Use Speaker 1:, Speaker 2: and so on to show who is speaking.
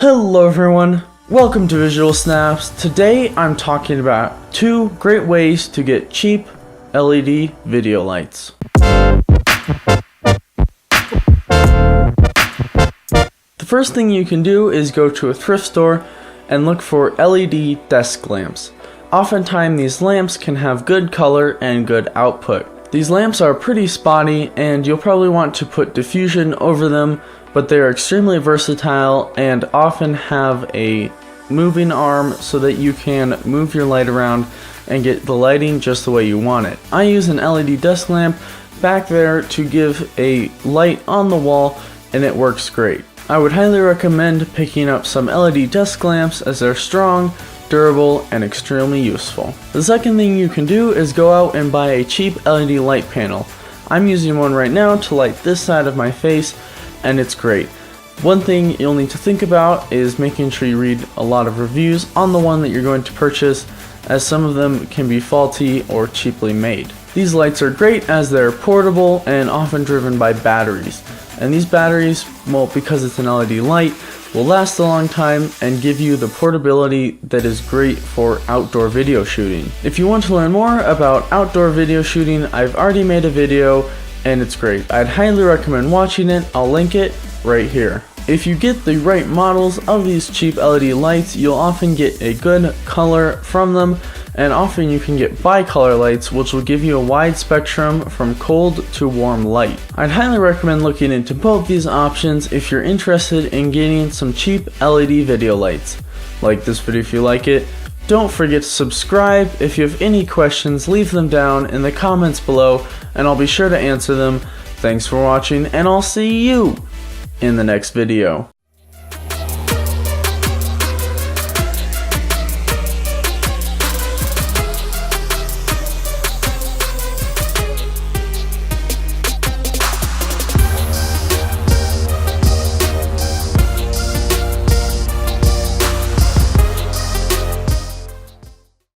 Speaker 1: Hello everyone, welcome to VisualSnaps. Today I'm talking about 2 great ways to get cheap LED video lights. The first thing you can do is go to a thrift store and look for LED desk lamps. Oftentimes these lamps can have good color and good output. These lamps are pretty spotty and you'll probably want to put diffusion over them, but they are extremely versatile and often have a moving arm so that you can move your light around and get the lighting just the way you want it. I use an LED desk lamp back there to give a light on the wall and it works great. I would highly recommend picking up some LED desk lamps as they're strong, durable, and extremely useful. The second thing you can do is go out and buy a cheap LED light panel. I'm using one right now to light this side of my face, and it's great. One thing you'll need to think about is making sure you read a lot of reviews on the one that you're going to purchase, as some of them can be faulty or cheaply made. These lights are great as they're portable and often driven by batteries. And these batteries, well, because it's an LED light, will last a long time and give you the portability that is great for outdoor video shooting. If you want to learn more about outdoor video shooting, I've already made a video and it's great. I'd highly recommend watching it. I'll link it right here. If you get the right models of these cheap LED lights, you'll often get a good color from them, and often you can get bicolor lights, which will give you a wide spectrum from cold to warm light. I'd highly recommend looking into both these options if you're interested in getting some cheap LED video lights. Like this video if you like it. Don't forget to subscribe. If you have any questions, leave them down in the comments below and I'll be sure to answer them. Thanks for watching and I'll see you in the next video.